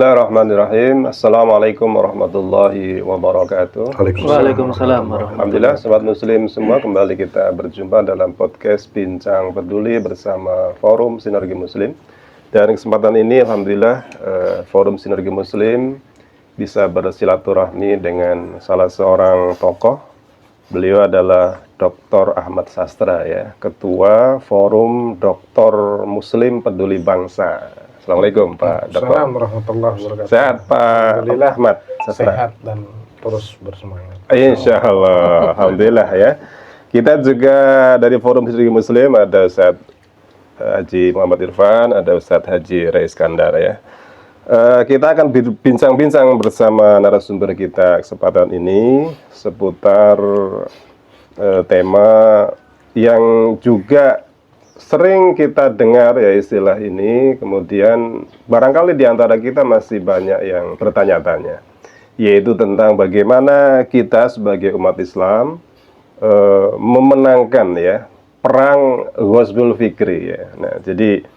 Bismillahirrahmanirrahim. Assalamualaikum warahmatullahi wabarakatuh. Waalaikumsalam warahmatullahi Alhamdulillah, sobat muslim semua, kembali kita berjumpa dalam podcast Bincang Peduli bersama Forum Sinergi Muslim. Dan kesempatan ini, alhamdulillah, Forum Sinergi Muslim bisa bersilaturahmi dengan salah seorang tokoh. Beliau adalah Dr. Ahmad Sastra, ya, Ketua Forum Doktor Muslim Peduli Bangsa. Assalamualaikum Pak Dr. Assalamualaikum warahmatullahi wabarakatuh. Sehat Pak Ahmad Sastra? Sehat dan terus bersemangat. Insya Allah, alhamdulillah ya. Kita juga dari Forum Sinergi Muslim ada Ustaz Haji Muhammad Irfan, ada Ustaz Haji Rais Kandar ya. Kita akan bincang-bincang bersama narasumber kita kesempatan ini seputar tema yang juga sering kita dengar ya istilah ini, kemudian barangkali di antara kita masih banyak yang bertanya-tanya, yaitu tentang bagaimana kita sebagai umat Islam memenangkan ya perang Ghazwul Fikri ya. Nah, jadi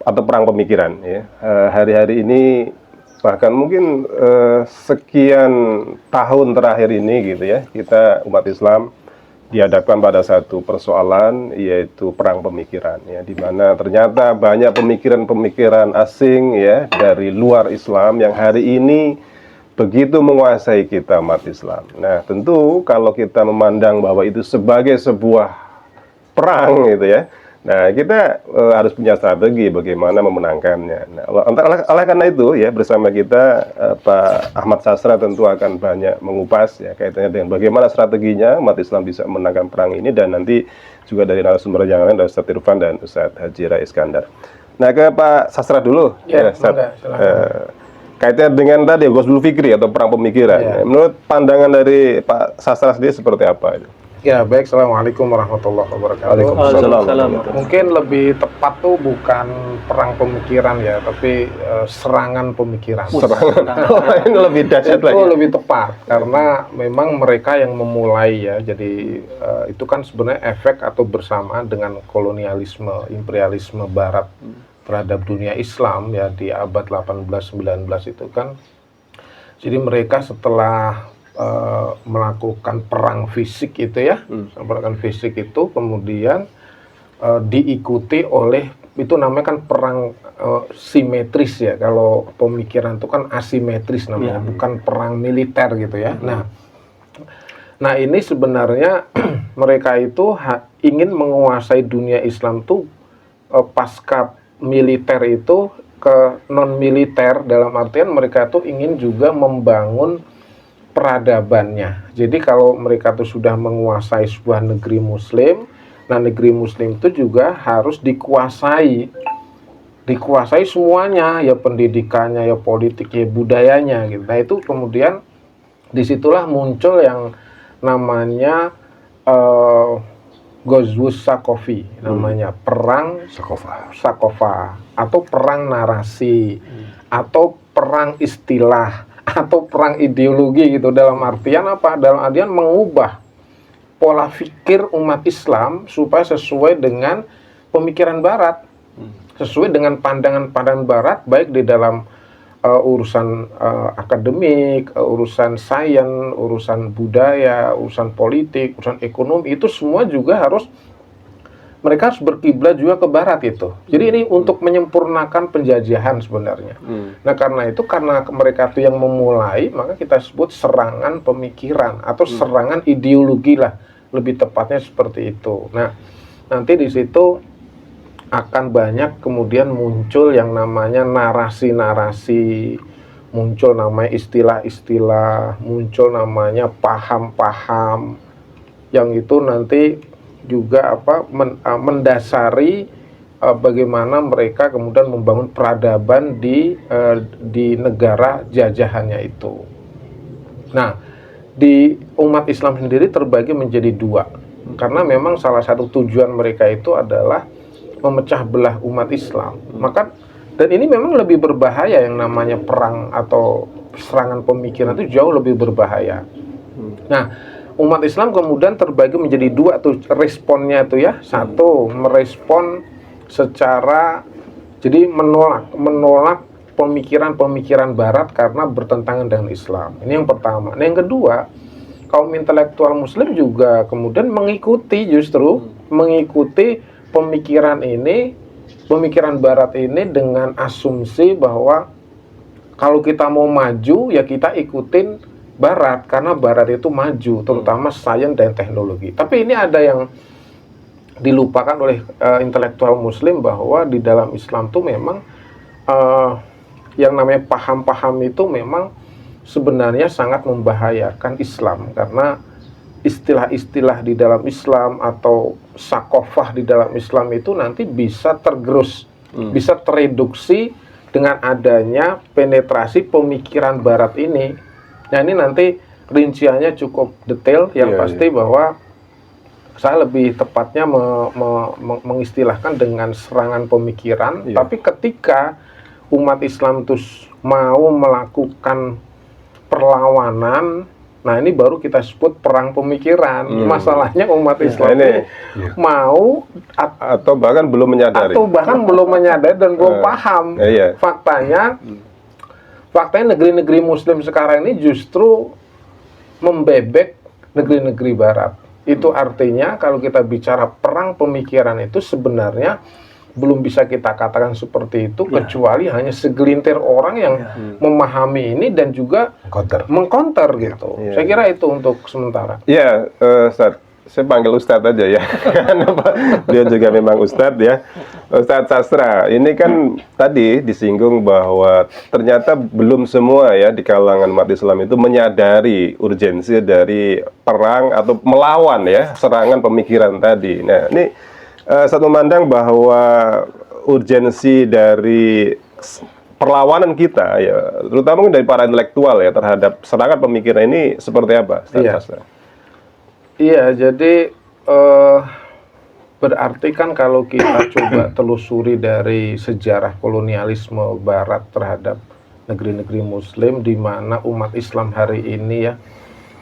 atau perang pemikiran ya. Hari-hari ini bahkan mungkin sekian tahun terakhir ini gitu ya, kita umat Islam dihadapkan pada satu persoalan, yaitu perang pemikiran ya, di mana ternyata banyak pemikiran-pemikiran asing ya dari luar Islam yang hari ini begitu menguasai kita umat Islam. Nah, tentu kalau kita memandang bahwa itu sebagai sebuah perang gitu ya, nah kita harus punya strategi bagaimana memenangkannya. Nah, oleh karena itu ya, bersama kita Pak Ahmad Sastra tentu akan banyak mengupas ya kaitannya dengan bagaimana strateginya umat Islam bisa memenangkan perang ini, dan nanti juga dari narasumber yang lain ada Ustaz Irfan dan Ustaz Haji Rais Kandar. Nah, ke Pak Sastra dulu ya, Ustaz. Kaitannya dengan tadi Ghazwul Fikri atau perang pemikiran. Ya. Menurut pandangan dari Pak Sastra sendiri seperti apa itu? Ya, baik. Assalamualaikum warahmatullahi wabarakatuh. Waalaikumsalam. Mungkin lebih tepat tuh bukan perang pemikiran ya, tapi serangan pemikiran. Serangan. Ini lebih dahsyat lagi. Itu lebih tepat karena memang mereka yang memulai ya. Jadi itu kan sebenarnya efek atau bersamaan dengan kolonialisme, imperialisme Barat terhadap dunia Islam ya di abad 18-19 itu kan. Jadi mereka setelah melakukan perang fisik itu ya, melakukan fisik itu kemudian diikuti oleh, itu namanya kan perang simetris ya. Kalau pemikiran itu kan asimetris namanya, bukan perang militer gitu ya. Nah ini sebenarnya mereka itu ingin menguasai dunia Islam tuh pasca militer itu ke non militer, dalam artian mereka tuh ingin juga membangun peradabannya. Jadi kalau mereka tuh sudah menguasai sebuah negeri muslim, nah negeri muslim itu juga harus dikuasai semuanya, ya pendidikannya, ya politik, ya budayanya gitu. Nah itu kemudian disitulah muncul yang namanya Ghazwus Saqafi, namanya perang Saqafa atau perang narasi atau perang istilah atau perang ideologi gitu. Dalam artian apa? Dalam artian mengubah pola pikir umat Islam supaya sesuai dengan pemikiran Barat, sesuai dengan pandangan-pandangan Barat, baik di dalam urusan akademik, urusan sains, urusan budaya, urusan politik, urusan ekonomi, itu semua juga mereka harus berkiblat juga ke Barat itu. Jadi ini untuk menyempurnakan penjajahan sebenarnya. Nah karena itu, karena mereka itu yang memulai, maka kita sebut serangan pemikiran atau serangan ideologi lah, lebih tepatnya seperti itu. Nah nanti di situ akan banyak kemudian muncul yang namanya narasi-narasi, muncul namanya istilah-istilah, muncul namanya paham-paham yang itu nanti juga mendasari bagaimana mereka kemudian membangun peradaban di negara jajahannya itu. Nah, di umat Islam sendiri terbagi menjadi dua, karena memang salah satu tujuan mereka itu adalah memecah belah umat Islam. Dan ini memang lebih berbahaya, yang namanya perang atau serangan pemikiran itu jauh lebih berbahaya. Nah, umat Islam kemudian terbagi menjadi dua tuh responnya tuh ya. Satu, merespon secara, jadi menolak pemikiran-pemikiran Barat karena bertentangan dengan Islam. Ini yang pertama. Nah, yang kedua, kaum intelektual Muslim juga kemudian mengikuti pemikiran ini, pemikiran Barat ini dengan asumsi bahwa kalau kita mau maju ya kita ikutin Barat karena Barat itu maju, terutama sains dan teknologi. Tapi ini ada yang dilupakan oleh intelektual Muslim bahwa di dalam Islam tuh memang yang namanya paham-paham itu memang sebenarnya sangat membahayakan Islam, karena istilah-istilah di dalam Islam atau sakofah di dalam Islam itu nanti bisa tergerus, bisa tereduksi dengan adanya penetrasi pemikiran Barat ini. Nah, ini nanti rinciannya cukup detail, yang pasti bahwa saya lebih tepatnya mengistilahkan dengan serangan pemikiran. Tapi ketika umat Islam itu mau melakukan perlawanan, nah ini baru kita sebut perang pemikiran. Masalahnya umat Islam ini mau atau bahkan belum menyadari, dan belum paham. Faktanya negeri-negeri Muslim sekarang ini justru membebek negeri-negeri Barat. Itu artinya kalau kita bicara perang pemikiran itu sebenarnya belum bisa kita katakan seperti itu, kecuali hanya segelintir orang yang memahami ini dan juga mengcounter gitu. Saya kira itu untuk sementara. Ya, Ustadz, saya panggil Ustadz aja ya, karena dia juga memang Ustadz ya. Ustadz Sastra, ini kan tadi disinggung bahwa ternyata belum semua ya di kalangan umat Islam itu menyadari urgensi dari perang atau melawan ya serangan pemikiran tadi. Nah, ini satu memandang bahwa urgensi dari perlawanan kita ya, terutama dari para intelektual ya terhadap serangan pemikiran ini seperti apa, Ustadz Sastra? Iya, jadi berarti kan kalau kita coba telusuri dari sejarah kolonialisme Barat terhadap negeri-negeri Muslim, di mana umat Islam hari ini ya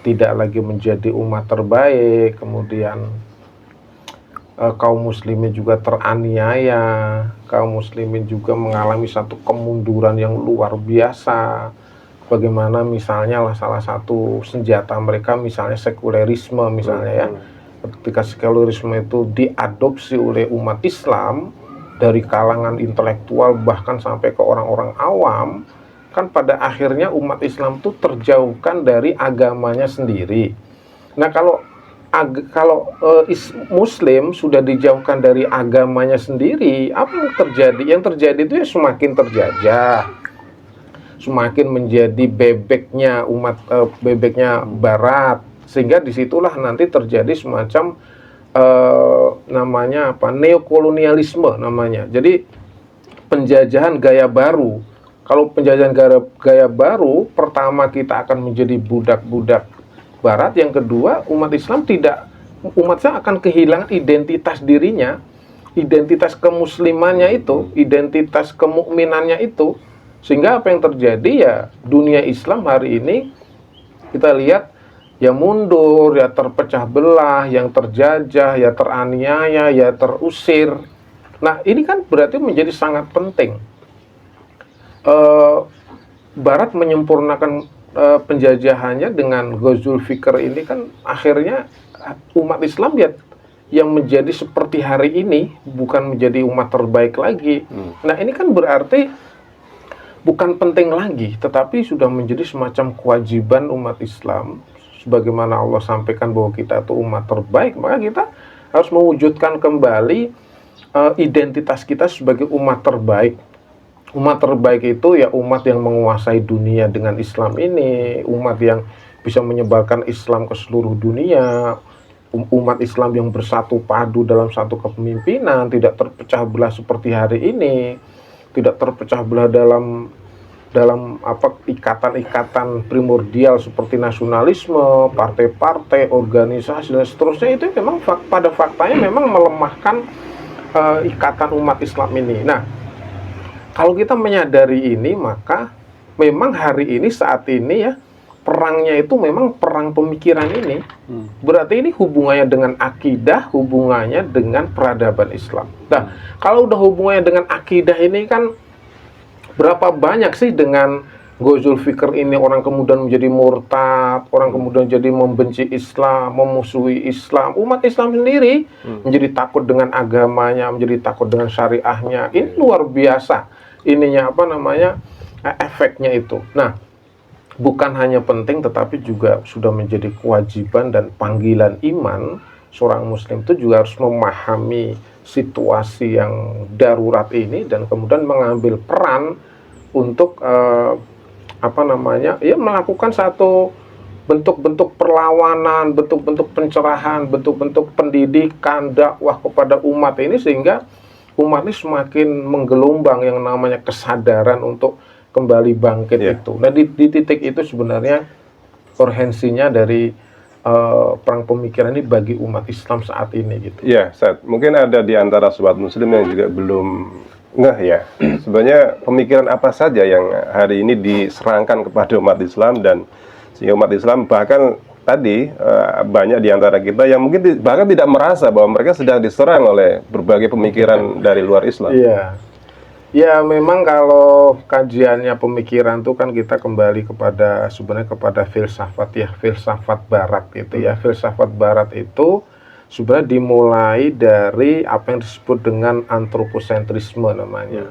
tidak lagi menjadi umat terbaik, kemudian kaum muslimin juga teraniaya, kaum muslimin juga mengalami satu kemunduran yang luar biasa. Bagaimana misalnya salah satu senjata mereka misalnya sekulerisme misalnya ya. Ketika sekulerisme itu diadopsi oleh umat Islam dari kalangan intelektual bahkan sampai ke orang-orang awam, kan pada akhirnya umat Islam itu terjauhkan dari agamanya sendiri. Nah, kalau Muslim sudah dijauhkan dari agamanya sendiri, apa yang terjadi? Yang terjadi itu ya semakin terjajah, semakin menjadi bebeknya bebeknya Barat, sehingga disitulah nanti terjadi semacam namanya apa, neokolonialisme namanya. Jadi penjajahan gaya baru. Kalau penjajahan gaya baru, pertama kita akan menjadi budak-budak Barat, yang kedua umat Islam akan kehilangan identitas dirinya, identitas kemuslimannya itu, identitas kemukminannya itu. Sehingga apa yang terjadi ya, dunia Islam hari ini kita lihat ya mundur, ya terpecah belah, yang terjajah, ya teraniaya, ya terusir. Nah, ini kan berarti menjadi sangat penting. Barat menyempurnakan penjajahannya dengan Ghazul Fikr ini, kan akhirnya umat Islam ya yang menjadi seperti hari ini, bukan menjadi umat terbaik lagi. Nah, ini kan berarti bukan penting lagi, tetapi sudah menjadi semacam kewajiban umat Islam. Sebagaimana Allah sampaikan bahwa kita itu umat terbaik, maka kita harus mewujudkan kembali identitas kita sebagai umat terbaik. Umat terbaik itu ya umat yang menguasai dunia dengan Islam ini, umat yang bisa menyebarkan Islam ke seluruh dunia, umat Islam yang bersatu padu dalam satu kepemimpinan, tidak terpecah belah seperti hari ini, tidak terpecah belah dalam ikatan-ikatan primordial seperti nasionalisme, partai-partai, organisasi dan seterusnya. Itu memang pada faktanya memang melemahkan ikatan umat Islam ini. Nah, kalau kita menyadari ini, maka memang hari ini, saat ini ya, perangnya itu memang perang pemikiran ini. Berarti ini hubungannya dengan akidah, hubungannya dengan peradaban Islam. Nah, kalau udah hubungannya dengan akidah ini kan Berapa banyak sih dengan Ghazul Fikr ini orang kemudian menjadi murtad, orang kemudian jadi membenci Islam, memusuhi Islam, umat Islam sendiri menjadi takut dengan agamanya, menjadi takut dengan syariahnya. Ini luar biasa ininya efeknya itu. Nah, bukan hanya penting tetapi juga sudah menjadi kewajiban dan panggilan iman seorang muslim itu juga harus memahami situasi yang darurat ini dan kemudian mengambil peran untuk melakukan satu bentuk-bentuk perlawanan, bentuk-bentuk pencerahan, bentuk-bentuk pendidikan, dakwah kepada umat ini sehingga umat ini semakin menggelombang yang namanya kesadaran untuk kembali bangkit itu. Nah di titik itu sebenarnya urgensinya dari perang pemikiran ini bagi umat Islam saat ini gitu. Ya, mungkin ada di antara sobat muslim yang juga belum ngeh ya. Sebenarnya pemikiran apa saja yang hari ini diserangkan kepada umat Islam dan sehingga umat Islam bahkan tadi banyak di antara kita yang mungkin bahkan tidak merasa bahwa mereka sedang diserang oleh berbagai pemikiran dari luar Islam. Iya. Ya memang kalau kajiannya pemikiran itu kan kita kembali kepada sebenarnya kepada filsafat ya, filsafat barat gitu ya. Filsafat barat itu sebenarnya dimulai dari apa yang disebut dengan antroposentrisme namanya.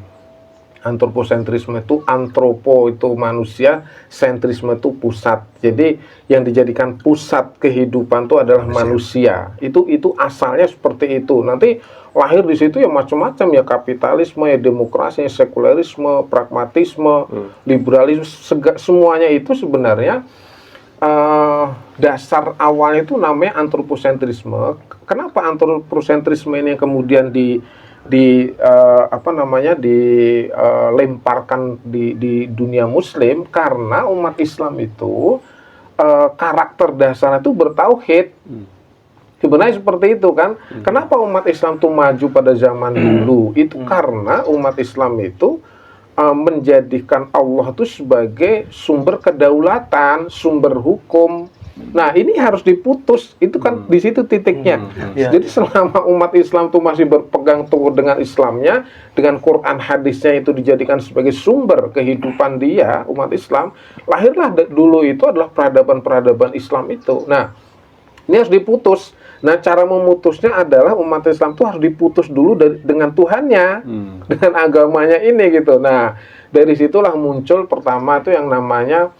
Antroposentrisme itu antropo itu manusia, sentrisme itu pusat. Jadi yang dijadikan pusat kehidupan itu adalah manusia. Itu asalnya seperti itu. Nanti lahir di situ ya macam-macam ya, kapitalisme, ya demokrasi, ya sekularisme, pragmatisme, liberalisme, semuanya itu sebenarnya dasar awalnya itu namanya antroposentrisme. Kenapa antroposentrisme ini yang kemudian dilemparkan di dunia muslim? Karena umat Islam itu karakter dasarnya itu bertauhid. Sebenarnya seperti itu kan. Kenapa umat Islam itu maju pada zaman dulu? Itu karena umat Islam itu menjadikan Allah itu sebagai sumber kedaulatan, sumber hukum. Nah, ini harus diputus. Itu kan di situ titiknya. Jadi selama umat Islam itu masih berpegang teguh dengan Islamnya, dengan Quran hadisnya itu dijadikan sebagai sumber kehidupan dia, umat Islam, lahirlah dulu itu adalah peradaban-peradaban Islam itu. Nah, ini harus diputus. Nah, cara memutusnya adalah umat Islam itu harus diputus dulu dengan Tuhannya, dengan agamanya ini gitu. Nah, dari situlah muncul pertama itu yang namanya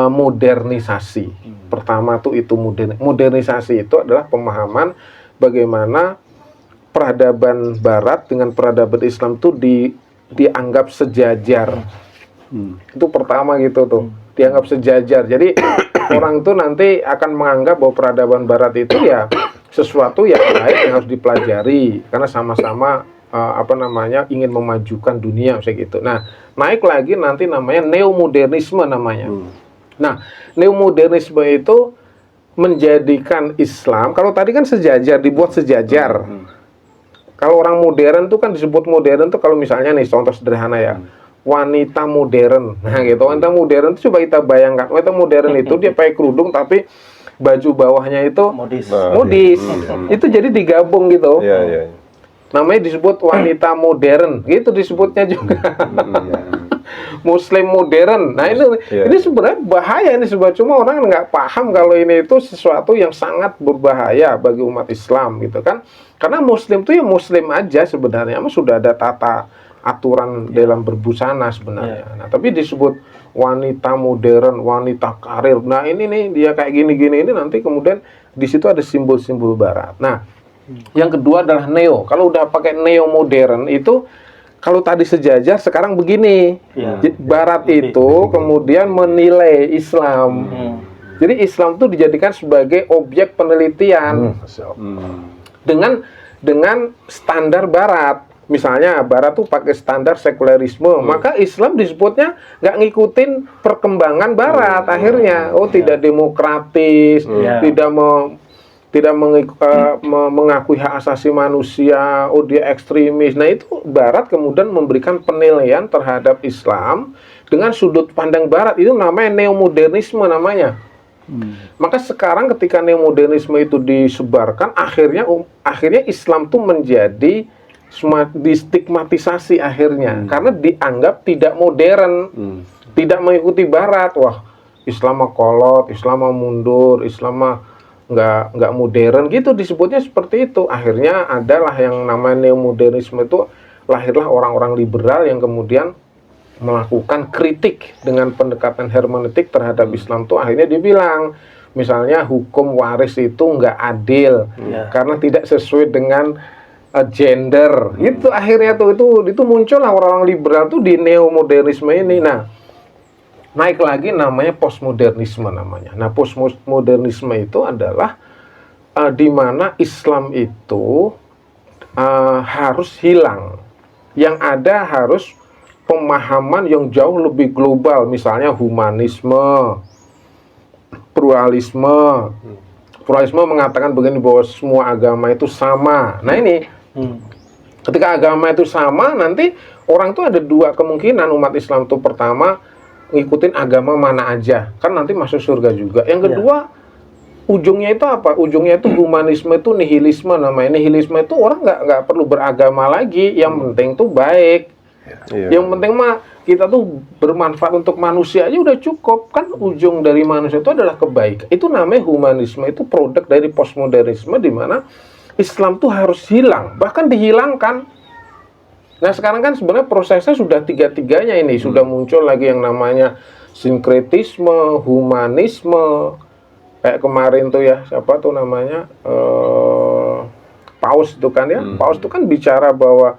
modernisasi. Pertama itu modernisasi itu adalah pemahaman bagaimana peradaban Barat dengan peradaban Islam itu dianggap sejajar. Itu pertama gitu tuh, dianggap sejajar. Jadi orang itu nanti akan menganggap bahwa peradaban Barat itu ya sesuatu yang baik yang harus dipelajari karena sama-sama ingin memajukan dunia misalnya gitu. Nah, naik lagi nanti namanya neomodernisme namanya. Nah, neomodernisme itu menjadikan Islam, kalau tadi kan sejajar, dibuat sejajar. Kalau orang modern tuh kan disebut modern tuh kalau misalnya nih contoh sederhana ya, wanita modern. Nah, gitu. Wanita modern itu coba kita bayangkan. Wanita modern itu dia pakai kerudung tapi baju bawahnya itu modis. Itu jadi digabung gitu. Namanya disebut wanita modern, gitu disebutnya juga. Muslim modern. Nah ini sebenarnya bahaya ini sebab cuma orang nggak paham kalau ini itu sesuatu yang sangat berbahaya bagi umat Islam gitu kan. Karena Muslim itu ya Muslim aja sebenarnya, sudah ada tata aturan dalam berbusana sebenarnya. Nah tapi disebut wanita modern, wanita karir. Nah ini nih dia kayak gini-gini ini nanti kemudian di situ ada simbol-simbol Barat. Nah yang kedua adalah neo. Kalau udah pakai neo modern itu, kalau tadi sejajar, sekarang begini. Barat itu kemudian menilai Islam. Jadi Islam itu dijadikan sebagai objek penelitian dengan standar Barat. Misalnya Barat tuh pakai standar sekularisme, maka Islam disebutnya nggak ngikutin perkembangan Barat. Akhirnya, tidak demokratis, tidak mengakui hak asasi manusia, dia ekstremis. Nah itu Barat kemudian memberikan penilaian terhadap Islam dengan sudut pandang Barat. Itu namanya neomodernisme namanya. Maka sekarang ketika neomodernisme itu disebarkan, akhirnya Islam itu menjadi distigmatisasi akhirnya karena dianggap tidak modern, tidak mengikuti Barat. Wah, Islam mah kolot, Islam mah mundur, Islam mah nggak modern gitu, disebutnya seperti itu. Akhirnya adalah yang namanya neomodernisme itu, lahirlah orang-orang liberal yang kemudian melakukan kritik dengan pendekatan hermeneutik terhadap Islam tuh. Akhirnya dia bilang, misalnya hukum waris itu nggak adil karena tidak sesuai dengan gender. Itu akhirnya itu muncullah orang-orang liberal tuh di neomodernisme ini. Nah, naik lagi namanya postmodernisme namanya. Nah, postmodernisme itu adalah di mana Islam itu harus hilang. Yang ada harus pemahaman yang jauh lebih global, misalnya humanisme, pluralisme. Pluralisme mengatakan begini, bahwa semua agama itu sama. Nah ini, ketika agama itu sama, nanti orang tuh ada dua kemungkinan umat Islam tuh. Pertama, ngikutin agama mana aja, kan nanti masuk surga juga. Yang kedua, ujungnya itu apa? Ujungnya itu humanisme, itu nihilisme namanya. Nihilisme itu orang nggak perlu beragama lagi, yang penting tuh baik. Yang penting mah kita tuh bermanfaat untuk manusia aja udah cukup. Kan ujung dari manusia itu adalah kebaikan. Itu namanya humanisme, itu produk dari postmodernisme, di mana Islam tuh harus hilang, bahkan dihilangkan. Nah sekarang kan sebenarnya prosesnya sudah tiga-tiganya ini. Sudah muncul lagi yang namanya sinkretisme, humanisme. Kayak kemarin tuh ya, siapa tuh namanya, Paus itu kan ya. Paus itu kan bicara bahwa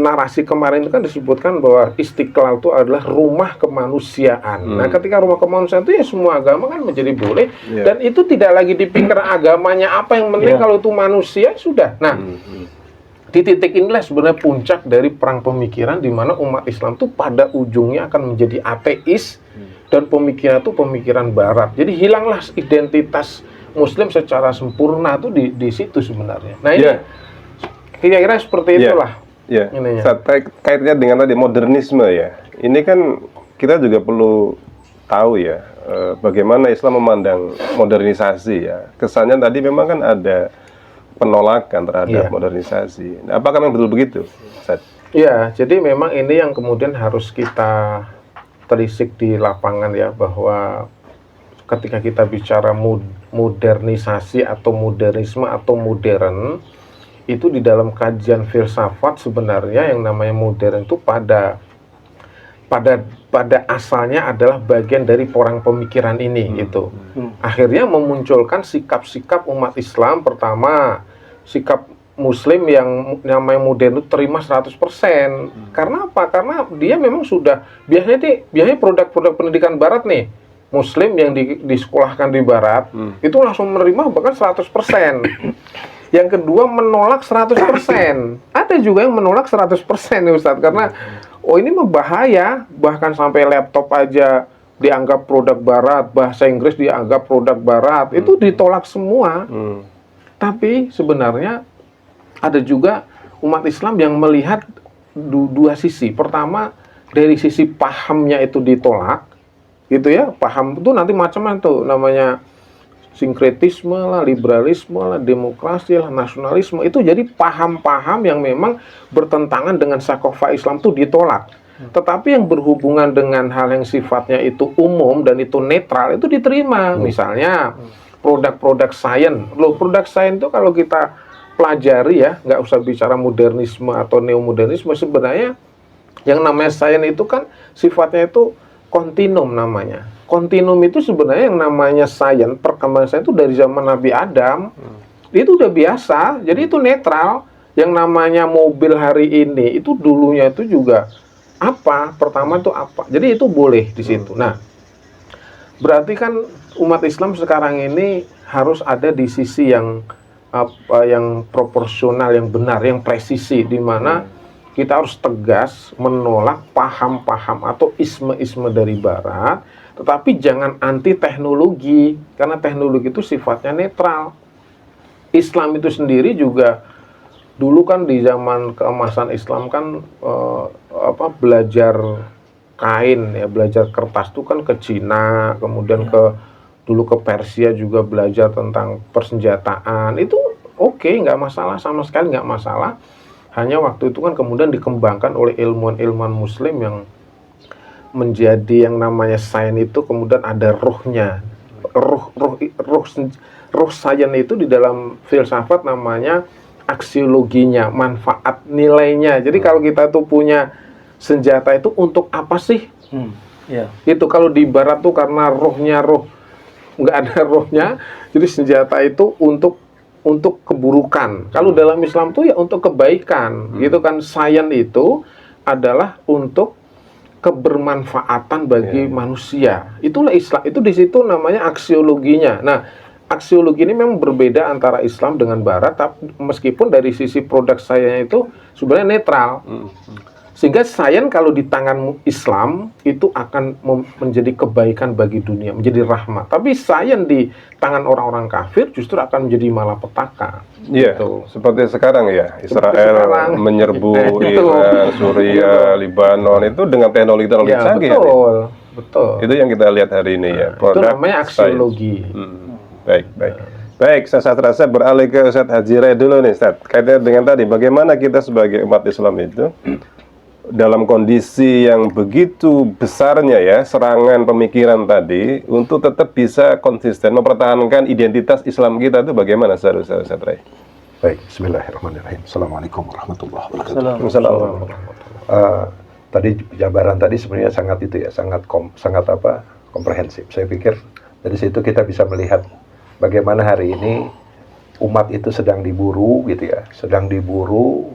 narasi kemarin itu kan disebutkan bahwa Istiqlal itu adalah rumah kemanusiaan. Nah, ketika rumah kemanusiaan itu ya semua agama kan menjadi boleh, dan itu tidak lagi dipikir agamanya apa, yang penting kalau itu manusia sudah. Nah, di titik inilah sebenarnya puncak dari perang pemikiran, di mana umat Islam itu pada ujungnya akan menjadi ateis, dan pemikiran itu pemikiran Barat. Jadi hilanglah identitas Muslim secara sempurna itu di situ sebenarnya. Nah ini kira-kira seperti itulah. Kaitnya dengan tadi modernisme ya. Ini kan kita juga perlu tahu ya, bagaimana Islam memandang modernisasi ya. Kesannya tadi memang kan ada penolakan terhadap modernisasi. Nah, apakah memang betul begitu, Ustaz? Iya, jadi memang ini yang kemudian harus kita telisik di lapangan ya, bahwa ketika kita bicara modernisasi atau modernisme atau modern, itu di dalam kajian filsafat sebenarnya yang namanya modern itu pada asalnya adalah bagian dari porang pemikiran ini gitu. Akhirnya memunculkan sikap-sikap umat Islam. Pertama, sikap Muslim yang namanya modern itu terima 100%. Karena apa? Karena dia memang sudah biasanya produk-produk pendidikan Barat nih. Muslim yang disekolahkan di Barat itu langsung menerima bahkan 100%. Yang kedua, menolak 100%. Ada juga yang menolak 100% nih Ustadz, karena ini membahaya, bahkan sampai laptop aja dianggap produk Barat, bahasa Inggris dianggap produk Barat, itu ditolak semua. Tapi sebenarnya ada juga umat Islam yang melihat dua sisi. Pertama, dari sisi pahamnya itu ditolak, gitu ya. Paham itu nanti macam-macam tuh, namanya sinkretisme lah, liberalisme lah, demokrasi lah, nasionalisme. Itu jadi paham-paham yang memang bertentangan dengan sakofa Islam itu ditolak. Tetapi yang berhubungan dengan hal yang sifatnya itu umum dan itu netral, itu diterima. Misalnya produk-produk sains. Loh, produk sains itu kalau kita pelajari ya, nggak usah bicara modernisme atau neomodernisme, sebenarnya yang namanya sains itu kan sifatnya itu kontinum namanya. Kontinum itu sebenarnya yang namanya sains, perkembangan sains itu dari zaman Nabi Adam. Itu udah biasa, jadi itu netral. Yang namanya mobil hari ini, itu dulunya itu juga apa? Pertama itu apa? Jadi itu boleh di situ. Nah, berarti kan umat Islam sekarang ini harus ada di sisi yang yang proporsional, yang benar, yang presisi, di mana kita harus tegas menolak paham-paham atau isme-isme dari Barat, tetapi jangan anti teknologi, karena teknologi itu sifatnya netral. Islam itu sendiri juga dulu kan di zaman keemasan Islam kan belajar kain ya, belajar kertas itu kan ke Cina, kemudian dulu ke Persia juga belajar tentang persenjataan. Itu oke, nggak masalah, sama sekali nggak masalah. Hanya waktu itu kan kemudian dikembangkan oleh ilmuwan-ilmuwan Muslim yang menjadi yang namanya sains itu kemudian ada ruhnya, ruh sains itu di dalam filsafat namanya aksiologinya, manfaat nilainya. Jadi kalau kita tuh punya senjata itu untuk apa sih? Itu kalau di barat tuh karena roh nggak ada rohnya, jadi senjata itu untuk keburukan. Kalau dalam Islam tuh ya untuk kebaikan, gitu kan. Sains itu adalah untuk kebermanfaatan bagi manusia. Itulah Islam. Itu di situ namanya aksiologinya. Nah, aksiologi ini memang berbeda antara Islam dengan Barat, tapi meskipun dari sisi produk saya itu sebenarnya netral. Sehingga sains kalau di tangan Islam itu akan menjadi kebaikan bagi dunia, menjadi rahmat. Tapi sains di tangan orang-orang kafir justru akan menjadi malapetaka. Iya, Gitu. seperti sekarang ya, Israel sekarang. menyerbu Itu. Iran, Suriah, Libanon itu dengan teknologi Ya, canggih. betul. Itu yang kita lihat hari ini ya. Itu Produk namanya science. aksiologi. Baik, saya rasa beralih ke Ustadz Haji Rai dulu nih, Ustadz. Kaitannya dengan tadi, bagaimana kita sebagai umat Islam itu dalam kondisi yang begitu besarnya ya serangan pemikiran tadi untuk tetap bisa konsisten mempertahankan identitas Islam kita itu bagaimana Ustadz Rai? Baik, bismillahirrahmanirrahim. Assalamualaikum warahmatullahi wabarakatuh. Assalamualaikum. Tadi jabaran tadi sebenarnya sangat itu ya, sangat komprehensif. Saya pikir dari situ kita bisa melihat bagaimana hari ini umat itu sedang diburu gitu ya, sedang diburu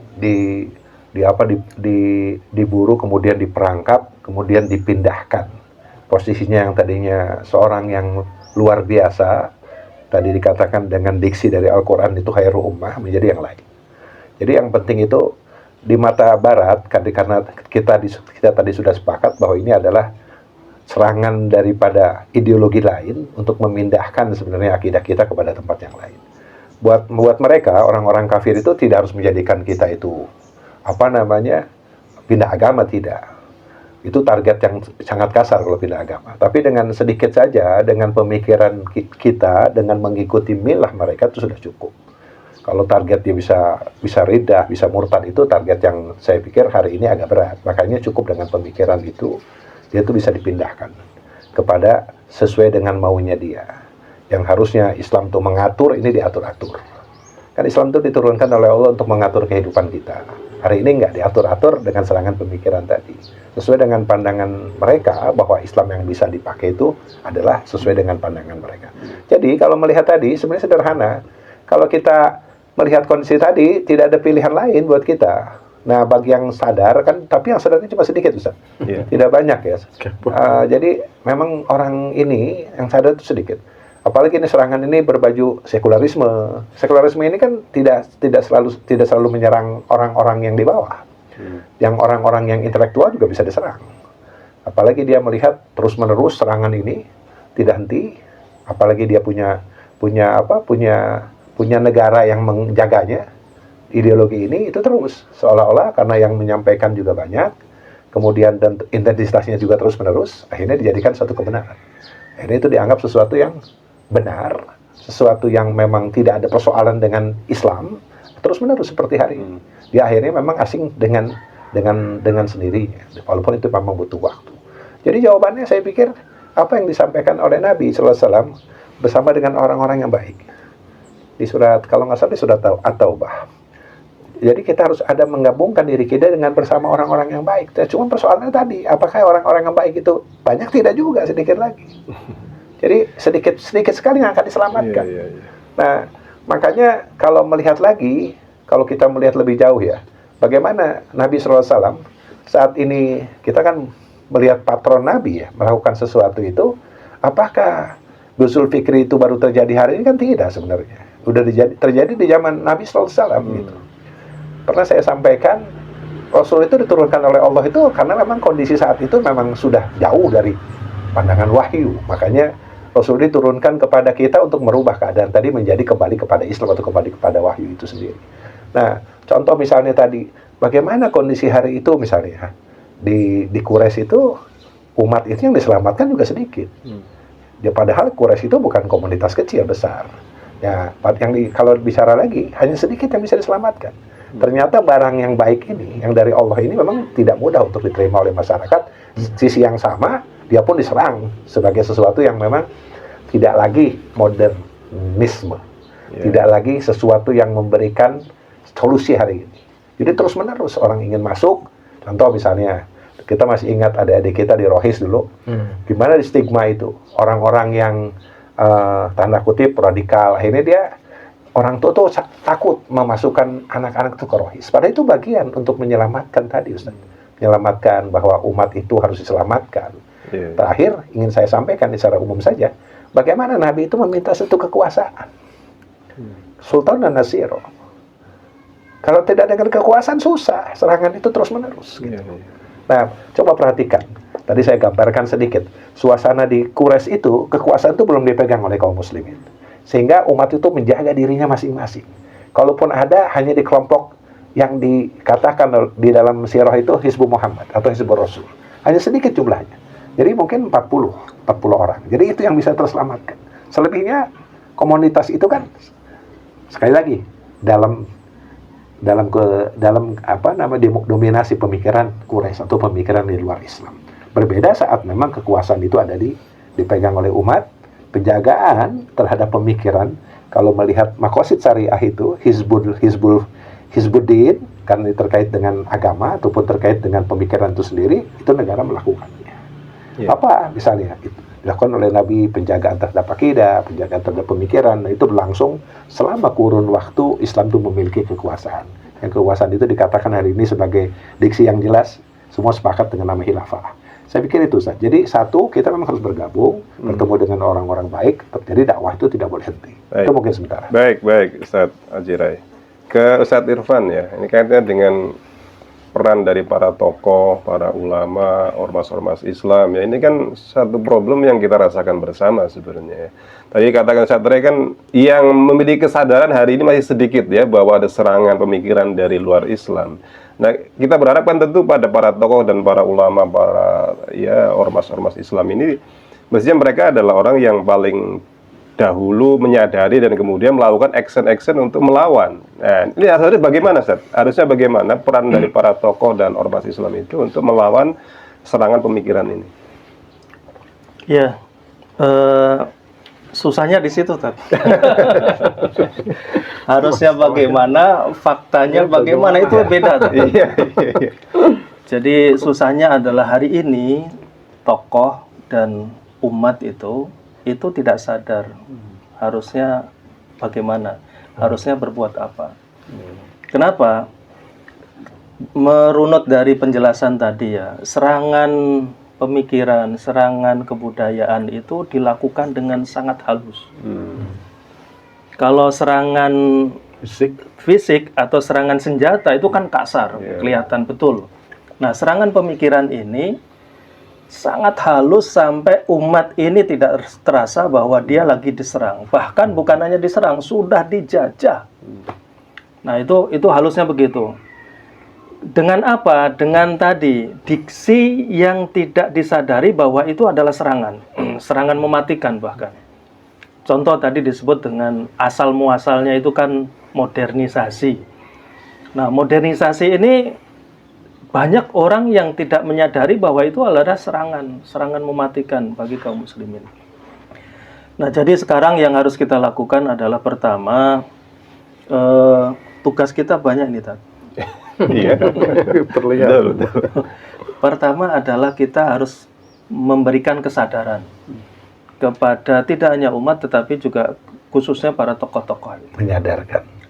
diburu kemudian diperangkap, kemudian dipindahkan. Posisinya yang tadinya seorang yang luar biasa, tadi dikatakan dengan diksi dari Al-Quran itu khairu ummah, menjadi yang lain. Jadi yang penting itu di mata Barat, karena kita tadi sudah sepakat bahwa ini adalah serangan daripada ideologi lain untuk memindahkan sebenarnya akidah kita kepada tempat yang lain. Buat mereka, orang-orang kafir itu tidak harus menjadikan kita itu pindah agama, tidak. Itu target yang sangat kasar kalau pindah agama. Tapi dengan sedikit saja, dengan pemikiran kita, dengan mengikuti milah mereka itu sudah cukup. Kalau target dia bisa ridah, bisa murtad, itu target yang saya pikir hari ini agak berat. Makanya cukup dengan pemikiran itu, dia itu bisa dipindahkan kepada sesuai dengan maunya dia. Yang harusnya Islam itu mengatur, ini diatur-atur. Kan Islam itu diturunkan oleh Allah untuk mengatur kehidupan kita. Hari ini nggak diatur-atur dengan serangan pemikiran tadi. Sesuai dengan pandangan mereka bahwa Islam yang bisa dipakai itu adalah sesuai dengan pandangan mereka. Jadi kalau melihat tadi sebenarnya sederhana. Kalau kita melihat kondisi tadi, tidak ada pilihan lain buat kita. Nah, bagi yang sadar kan, tapi yang sadarnya cuma sedikit, Ustaz. Tidak banyak ya. Jadi memang orang ini yang sadar itu sedikit. Apalagi ini serangan ini berbaju sekularisme. Sekularisme ini kan tidak selalu menyerang orang-orang yang di bawah. Yang orang-orang yang intelektual juga bisa diserang. Apalagi dia melihat terus-menerus serangan ini tidak henti. Apalagi dia punya negara yang menjaganya. Ideologi ini itu terus seolah-olah karena yang menyampaikan juga banyak. Kemudian dan intensitasnya juga terus-menerus, akhirnya dijadikan suatu kebenaran. Akhirnya itu dianggap sesuatu yang benar, sesuatu yang memang tidak ada persoalan dengan Islam, terus-menerus seperti hari ini. Dia akhirnya memang asing dengan sendirinya, walaupun itu memang butuh waktu. Jadi jawabannya saya pikir apa yang disampaikan oleh Nabi SAW bersama dengan orang-orang yang baik. Di surat, kalau nggak salah di surat At-Taubah. Jadi kita harus ada menggabungkan diri kita dengan bersama orang-orang yang baik. Cuma persoalannya tadi, apakah orang-orang yang baik itu banyak? Tidak juga, sedikit lagi. Jadi sedikit sekali yang akan diselamatkan. Nah, makanya kalau melihat lagi, kalau kita melihat lebih jauh ya, bagaimana Nabi SAW saat ini kita kan melihat patron Nabi ya, melakukan sesuatu itu, apakah Ghusl Fikri itu baru terjadi hari ini? Kan tidak sebenarnya. Udah terjadi di zaman Nabi SAW gitu. Pernah saya sampaikan, Rasul itu diturunkan oleh Allah itu karena memang kondisi saat itu memang sudah jauh dari pandangan wahyu. Makanya Rasul diturunkan kepada kita untuk merubah keadaan tadi menjadi kembali kepada Islam atau kembali kepada wahyu itu sendiri. Nah, contoh misalnya tadi, bagaimana kondisi hari itu misalnya di Quraisy itu umat itu yang diselamatkan juga sedikit. Ya, padahal Quraisy itu bukan komunitas kecil besar. Ya, kalau bicara lagi, hanya sedikit yang bisa diselamatkan. Ternyata barang yang baik ini, yang dari Allah ini memang tidak mudah untuk diterima oleh masyarakat. Sisi yang sama, dia pun diserang sebagai sesuatu yang memang tidak lagi modernisme. Tidak lagi sesuatu yang memberikan solusi hari ini. Jadi terus-menerus orang ingin masuk. Contoh misalnya, kita masih ingat adik-adik kita di Rohis dulu. Gimana di stigma itu? Orang-orang yang tanda kutip radikal, akhirnya dia orang tua tuh takut memasukkan anak-anak itu ke Rohis. Padahal itu bagian untuk menyelamatkan tadi, Ustaz. Menyelamatkan bahwa umat itu harus diselamatkan. Terakhir ingin saya sampaikan secara umum saja, bagaimana Nabi itu meminta satu kekuasaan, Sultan dan Nasiro. Kalau tidak dengan kekuasaan susah, serangan itu terus menerus. Gitu. Nah, coba perhatikan. Tadi saya gambarkan sedikit. Suasana di Quraisy itu, kekuasaan itu belum dipegang oleh kaum muslimin. Sehingga umat itu menjaga dirinya masing-masing. Kalaupun ada, hanya di kelompok yang dikatakan di dalam sirah itu Hizbul Muhammad atau Hizbul Rasul. Hanya sedikit jumlahnya. Jadi mungkin 40 orang. Jadi itu yang bisa terselamatkan. Selebihnya, komunitas itu kan, sekali lagi, dalam dominasi pemikiran Quraisy atau pemikiran di luar Islam. Berbeda saat memang kekuasaan itu ada dipegang oleh umat, penjagaan terhadap pemikiran. Kalau melihat makosid syariah itu Hizbuddin, karena terkait dengan agama ataupun terkait dengan pemikiran itu sendiri, itu negara melakukannya. Apa misalnya itu dilakukan oleh Nabi, penjagaan terhadap akidah, penjagaan terhadap pemikiran. Nah, itu berlangsung selama kurun waktu Islam itu memiliki kekuasaan. Yang kekuasaan itu dikatakan hari ini sebagai diksi yang jelas, semua sepakat dengan nama khilafah. Saya pikir itu, Ustaz. Jadi satu, kita memang harus bergabung, bertemu dengan orang-orang baik, jadi dakwah itu tidak boleh henti. Itu mungkin sementara. Baik, Ustaz Ajirai. Ke Ustaz Irfan ya, ini kaitannya dengan peran dari para tokoh, para ulama, ormas-ormas Islam ya. Ini kan satu problem yang kita rasakan bersama sebenarnya ya. Tadi katakan Ustaz Ajirai kan yang memiliki kesadaran hari ini masih sedikit ya, bahwa ada serangan pemikiran dari luar Islam. Nah, kita berharapkan tentu pada para tokoh dan para ulama, para ya ormas-ormas Islam ini, mestinya mereka adalah orang yang paling dahulu menyadari dan kemudian melakukan action untuk melawan. Nah, ini harusnya bagaimana, Ustaz? Harusnya bagaimana peran dari para tokoh dan ormas Islam itu untuk melawan serangan pemikiran ini? Ya, susahnya di situ, Tat. Harusnya bagaimana, faktanya bagaimana, itu beda. Iya. Jadi susahnya adalah hari ini tokoh dan umat itu tidak sadar harusnya bagaimana, harusnya berbuat apa. Kenapa? Merunut dari penjelasan tadi ya, serangan pemikiran, serangan kebudayaan itu dilakukan dengan sangat halus. Kalau serangan fisik atau serangan senjata itu kan kasar, kelihatan betul. Nah, serangan pemikiran ini sangat halus sampai umat ini tidak terasa bahwa dia lagi diserang. Bahkan bukan hanya diserang, sudah dijajah. Nah, itu halusnya begitu. Dengan apa? Dengan tadi diksi yang tidak disadari bahwa itu adalah serangan, serangan mematikan bahkan. Contoh tadi disebut dengan asal muasalnya itu kan modernisasi. Nah, modernisasi ini banyak orang yang tidak menyadari bahwa itu adalah serangan mematikan bagi kaum muslimin. Nah, jadi sekarang yang harus kita lakukan adalah pertama, tugas kita banyak nih, Tat. Iya, terlihat. Pertama adalah kita harus memberikan kesadaran kepada tidak hanya umat tetapi juga khususnya para tokoh-tokoh.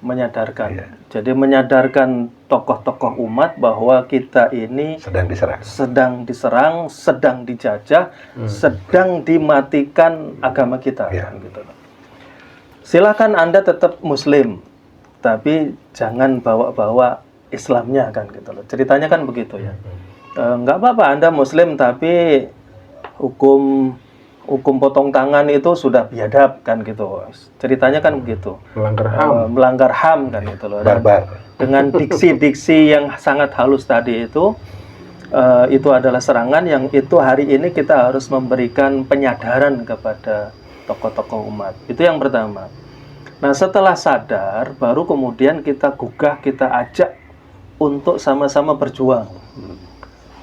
Menyadarkan. Iya. Jadi menyadarkan tokoh-tokoh umat bahwa kita ini sedang diserang, sedang dijajah, sedang dimatikan agama kita. Iya. Gitu. Silakan Anda tetap Muslim, tapi jangan bawa-bawa Islamnya kan gitu loh. Ceritanya kan begitu ya. Nggak apa-apa Anda Muslim tapi hukum potong tangan itu sudah biadab kan gitu. Ceritanya kan begitu. Melanggar HAM kan gitu loh. Dan dengan diksi-diksi yang sangat halus tadi itu adalah serangan yang itu hari ini kita harus memberikan penyadaran kepada tokoh-tokoh umat. Itu yang pertama. Nah, setelah sadar, baru kemudian kita gugah, kita ajak untuk sama-sama berjuang.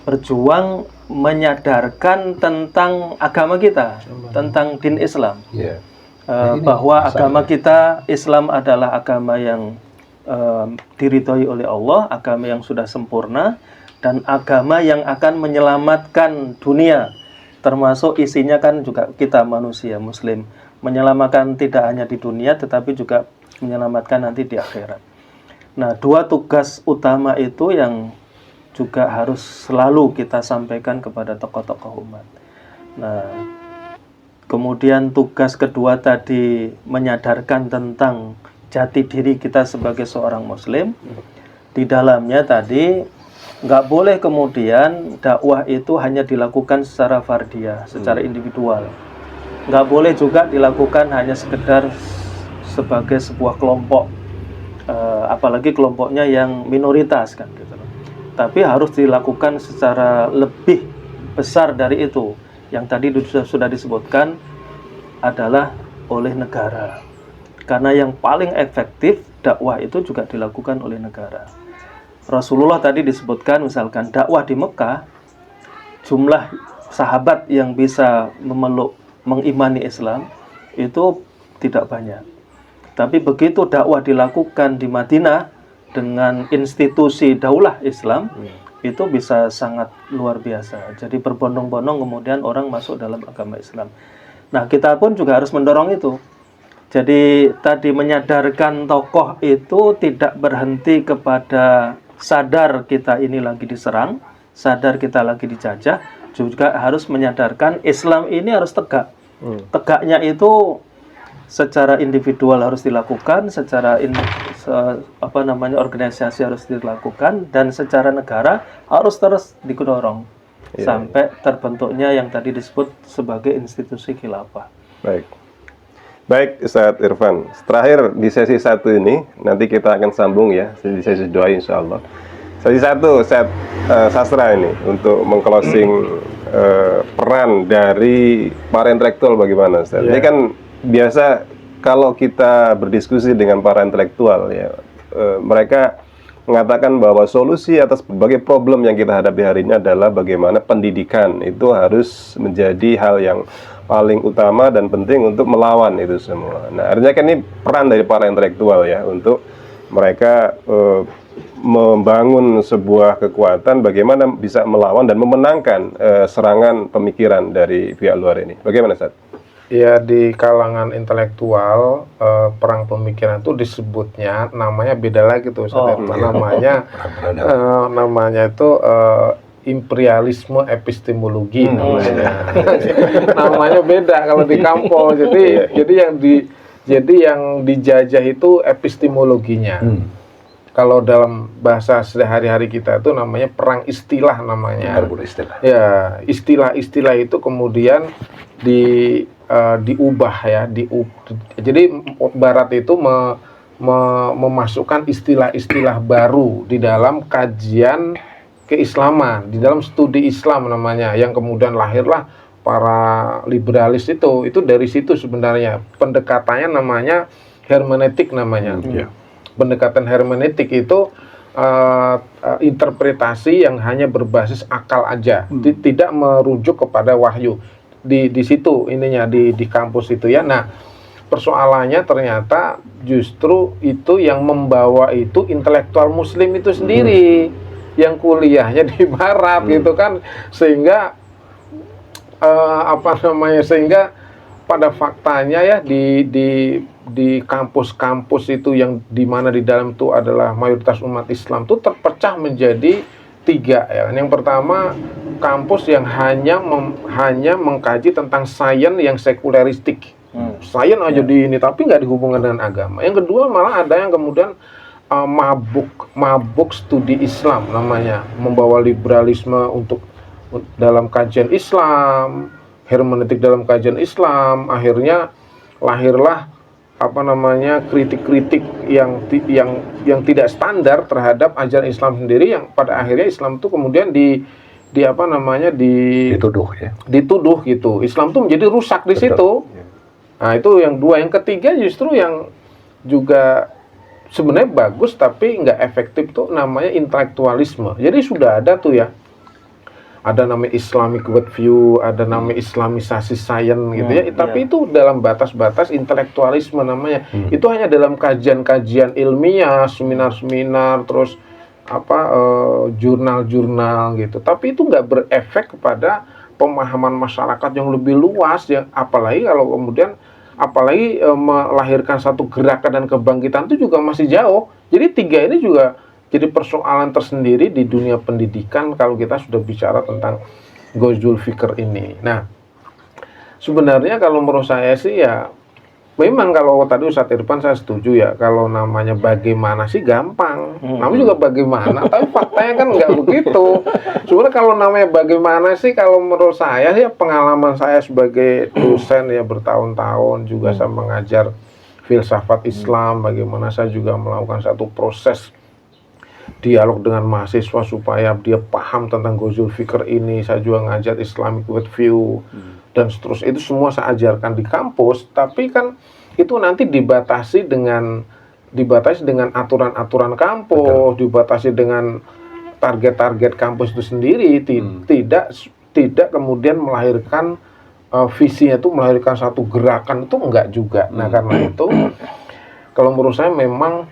Berjuang menyadarkan tentang agama kita, tentang din Islam. Iya. Bahwa agama kita, Islam adalah agama yang diridhoi oleh Allah, agama yang sudah sempurna, dan agama yang akan menyelamatkan dunia. Termasuk isinya kan juga kita manusia Muslim. Menyelamatkan tidak hanya di dunia, tetapi juga menyelamatkan nanti di akhirat. Nah, dua tugas utama itu yang juga harus selalu kita sampaikan kepada tokoh-tokoh umat. Nah, kemudian tugas kedua tadi menyadarkan tentang jati diri kita sebagai seorang Muslim. Di dalamnya tadi nggak boleh kemudian dakwah itu hanya dilakukan secara fardiyah, secara individual. Nggak boleh juga dilakukan hanya sekedar sebagai sebuah kelompok, apalagi kelompoknya yang minoritas kan gitu. Tapi harus dilakukan secara lebih besar dari itu. Yang tadi sudah disebutkan adalah oleh negara. Karena yang paling efektif dakwah itu juga dilakukan oleh negara. Rasulullah tadi disebutkan misalkan dakwah di Mekah, jumlah sahabat yang bisa memeluk, mengimani Islam itu tidak banyak. Tapi begitu dakwah dilakukan di Madinah dengan institusi daulah Islam, itu bisa sangat luar biasa. Jadi berbondong-bondong kemudian orang masuk dalam agama Islam. Nah, kita pun juga harus mendorong itu. Jadi tadi menyadarkan tokoh itu tidak berhenti kepada sadar kita ini lagi diserang, sadar kita lagi dijajah, juga harus menyadarkan Islam ini harus tegak. Tegaknya itu secara individual harus dilakukan, secara organisasi harus dilakukan, dan secara negara harus terus didorong sampai terbentuknya yang tadi disebut sebagai institusi khilafah. Baik Ustadz Irfan, terakhir di sesi 1 ini nanti kita akan sambung ya di sesi 2 insya Allah. Sesi 1 Ustadz Sastra ini untuk mengclosing peran dari para intelektual bagaimana Ustadz? Ini kan biasa kalau kita berdiskusi dengan para intelektual ya, mereka mengatakan bahwa solusi atas berbagai problem yang kita hadapi hari ini adalah bagaimana pendidikan itu harus menjadi hal yang paling utama dan penting untuk melawan itu semua. Nah, artinya kan ini peran dari para intelektual ya untuk mereka membangun sebuah kekuatan bagaimana bisa melawan dan memenangkan serangan pemikiran dari pihak luar ini. Bagaimana Ustaz? Ya, di kalangan intelektual perang pemikiran itu disebutnya namanya beda lagi tuh Ustaz. Namanya itu imperialisme epistemologi namanya. Namanya beda kalau di kampung. Jadi yang dijajah itu epistemologinya. Kalau dalam bahasa sehari-hari kita itu namanya perang istilah namanya. Ya, istilah-istilah itu kemudian diubah ya, jadi Barat itu memasukkan istilah-istilah baru di dalam kajian keislaman, di dalam studi Islam namanya, yang kemudian lahirlah para liberalis itu dari situ sebenarnya. Pendekatannya namanya hermeneutik namanya. Pendekatan hermeneutik itu interpretasi yang hanya berbasis akal aja, tidak merujuk kepada wahyu. Di situ ininya di kampus itu ya. Nah, persoalannya ternyata justru itu yang membawa itu intelektual Muslim itu sendiri yang kuliahnya di Barat gitu kan, sehingga sehingga pada faktanya ya di kampus-kampus itu yang dimana di dalam itu adalah mayoritas umat Islam itu terpecah menjadi 3 ya. Yang pertama kampus yang hanya mengkaji tentang sains yang sekuleristik, sains aja di ini tapi nggak dihubungkan dengan agama. Yang kedua malah ada yang kemudian mabuk studi Islam namanya, membawa liberalisme untuk dalam kajian Islam, hermeneutik dalam kajian Islam. Akhirnya lahirlah kritik-kritik yang tidak standar terhadap ajaran Islam sendiri, yang pada akhirnya Islam itu kemudian dituduh gitu. Islam itu menjadi rusak di situ. Nah, itu yang dua. Yang ketiga justru yang juga sebenarnya bagus tapi nggak efektif tuh namanya intelektualisme. Jadi sudah ada tuh ya, ada namanya Islamic worldview, ada namanya Islamisasi science gitu ya. Tapi itu dalam batas-batas intelektualisme namanya. Itu hanya dalam kajian-kajian ilmiah, seminar-seminar, terus jurnal-jurnal gitu. Tapi itu nggak berefek kepada pemahaman masyarakat yang lebih luas ya. Apalagi kalau kemudian melahirkan satu gerakan dan kebangkitan itu juga masih jauh. Jadi tiga ini juga jadi persoalan tersendiri di dunia pendidikan kalau kita sudah bicara tentang Ghazul Fikr ini. Nah, sebenarnya kalau menurut saya sih ya, memang kalau tadi Ustadz Irfan saya setuju ya, kalau namanya bagaimana sih gampang. Namanya juga bagaimana, tapi faktanya kan nggak begitu. Sebenarnya kalau namanya bagaimana sih, kalau menurut saya ya, pengalaman saya sebagai dosen ya bertahun-tahun juga saya mengajar filsafat Islam, bagaimana saya juga melakukan satu proses dialog dengan mahasiswa supaya dia paham tentang Ghazul Fikr ini. Saya juga ngajar Islamic worldview dan seterusnya. Itu semua saya ajarkan di kampus, tapi kan itu nanti dibatasi dengan aturan-aturan kampus, dibatasi dengan target-target kampus itu sendiri. Tidak kemudian melahirkan visinya itu melahirkan satu gerakan, itu enggak juga. Nah, karena itu kalau menurut saya memang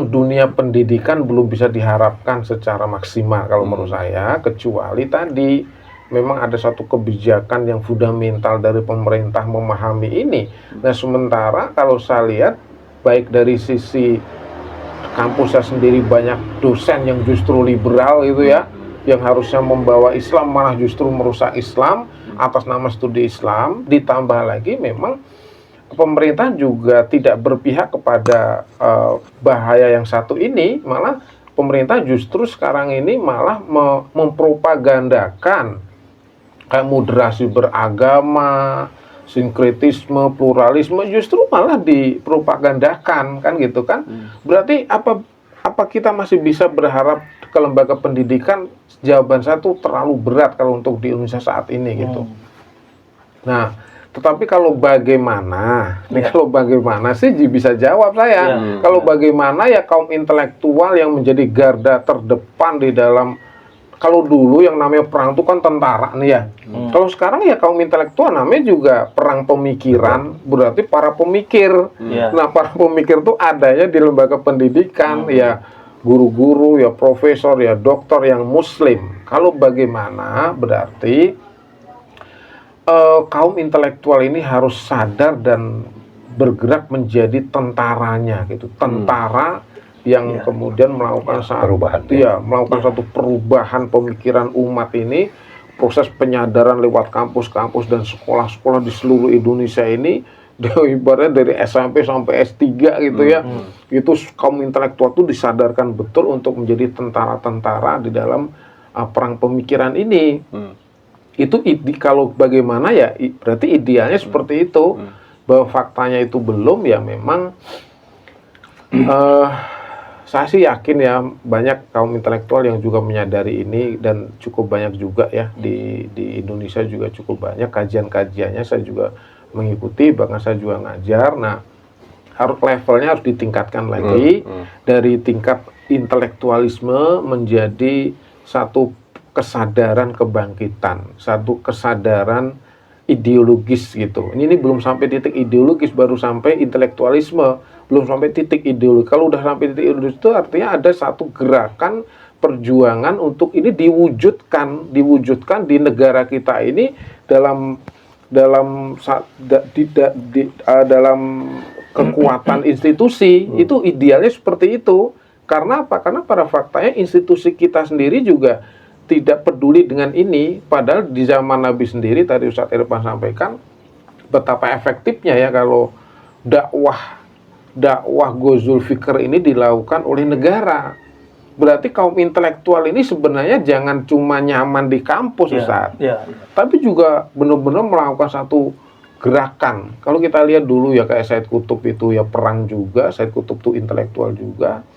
dunia pendidikan belum bisa diharapkan secara maksimal kalau menurut saya, kecuali tadi memang ada satu kebijakan yang fundamental dari pemerintah memahami ini. Nah, sementara kalau saya lihat baik dari sisi kampusnya sendiri, banyak dosen yang justru liberal gitu ya, yang harusnya membawa Islam malah justru merusak Islam atas nama studi Islam. Ditambah lagi memang pemerintah juga tidak berpihak kepada bahaya yang satu ini, malah pemerintah justru sekarang ini malah mempropagandakan kayak moderasi beragama, sinkretisme, pluralisme, justru malah dipropagandakan kan gitu kan. Berarti apa kita masih bisa berharap ke lembaga pendidikan? Jawaban saya tuh terlalu berat kalau untuk di Indonesia saat ini gitu. Nah, tetapi kalau bagaimana, kalau bagaimana sih bisa jawab saya. Kalau bagaimana ya kaum intelektual yang menjadi garda terdepan di dalam, kalau dulu yang namanya perang itu kan tentara nih ya. Kalau sekarang ya kaum intelektual namanya juga perang pemikiran, berarti para pemikir. Nah, para pemikir itu adanya di lembaga pendidikan, ya guru-guru, ya profesor, ya doktor yang muslim. Kalau bagaimana berarti kaum intelektual ini harus sadar dan bergerak menjadi tentaranya gitu, tentara yang kemudian melakukan satu perubahan pemikiran umat ini, proses penyadaran lewat kampus-kampus dan sekolah-sekolah di seluruh Indonesia ini, ibaratnya dari SMP sampai S3 gitu ya, itu kaum intelektual itu disadarkan betul untuk menjadi tentara-tentara di dalam perang pemikiran ini. Itu kalau bagaimana ya berarti idealnya seperti itu. Bahwa faktanya itu belum, ya memang saya sih yakin ya banyak kaum intelektual yang juga menyadari ini, dan cukup banyak juga ya di Indonesia juga cukup banyak kajian-kajiannya saya juga mengikuti, bahkan saya juga ngajar. Nah, levelnya harus ditingkatkan lagi dari tingkat intelektualisme menjadi satu kesadaran kebangkitan, satu kesadaran ideologis gitu. Ini belum sampai titik ideologis, baru sampai intelektualisme, belum sampai titik ideologi. Kalau udah sampai titik ideologis itu artinya ada satu gerakan perjuangan untuk ini diwujudkan di negara kita ini dalam kekuatan institusi. Itu idealnya seperti itu. Karena apa? Karena pada faktanya institusi kita sendiri juga tidak peduli dengan ini, padahal di zaman Nabi sendiri tadi Ustadz Irfan sampaikan betapa efektifnya ya kalau dakwah Ghazul Fikr ini dilakukan oleh negara. Berarti kaum intelektual ini sebenarnya jangan cuma nyaman di kampus, Ustadz, tapi juga benar-benar melakukan satu gerakan. Kalau kita lihat dulu ya kayak Said Qutb itu ya perang juga, Said Qutb itu intelektual juga.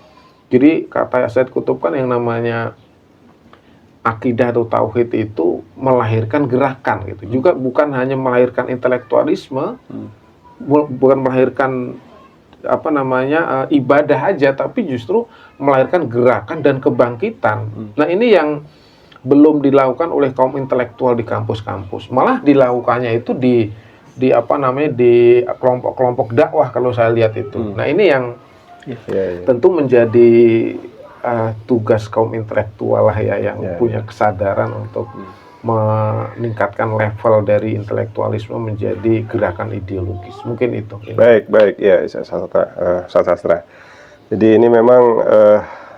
Jadi kata Said Qutb kan yang namanya akidah atau tauhid itu melahirkan gerakan gitu. Juga bukan hanya melahirkan intelektualisme, bukan melahirkan ibadah aja, tapi justru melahirkan gerakan dan kebangkitan. Nah, ini yang belum dilakukan oleh kaum intelektual di kampus-kampus. Malah dilakukannya itu di kelompok-kelompok dakwah kalau saya lihat itu. Nah, ini yang tentu menjadi tugas kaum intelektual lah ya, yang punya kesadaran untuk meningkatkan level dari intelektualisme menjadi gerakan ideologis. Mungkin itu. Baik ya, sastra. Jadi ini memang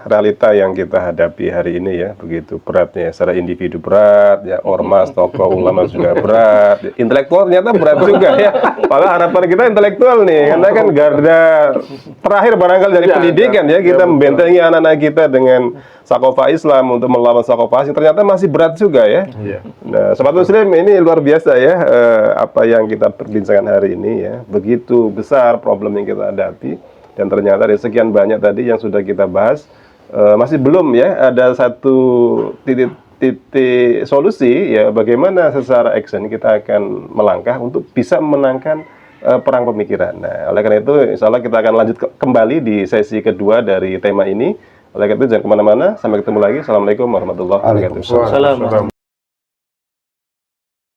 realita yang kita hadapi hari ini ya, begitu beratnya secara individu berat ya, ormas, tokoh, ulama juga berat, intelektual ternyata berat juga ya. Padahal harapan kita intelektual nih, karena kan garda terakhir barangkali dari pendidikan ya, kita membentengi anak-anak kita dengan sakofa Islam untuk melawan sakofa asing, ternyata masih berat juga ya. Nah, Sobat Muslim, ini luar biasa ya, apa yang kita perbincangkan hari ini ya, begitu besar problem yang kita hadapi, dan ternyata dari sekian banyak tadi yang sudah kita bahas, masih belum ya ada satu titik solusi ya, bagaimana secara action kita akan melangkah untuk bisa memenangkan perang pemikiran. Nah, oleh karena itu insya Allah kita akan lanjut kembali di sesi kedua dari tema ini. Oleh karena itu jangan kemana-mana, sampai ketemu lagi. Assalamualaikum warahmatullahi wabarakatuh. Waalaikumsalam.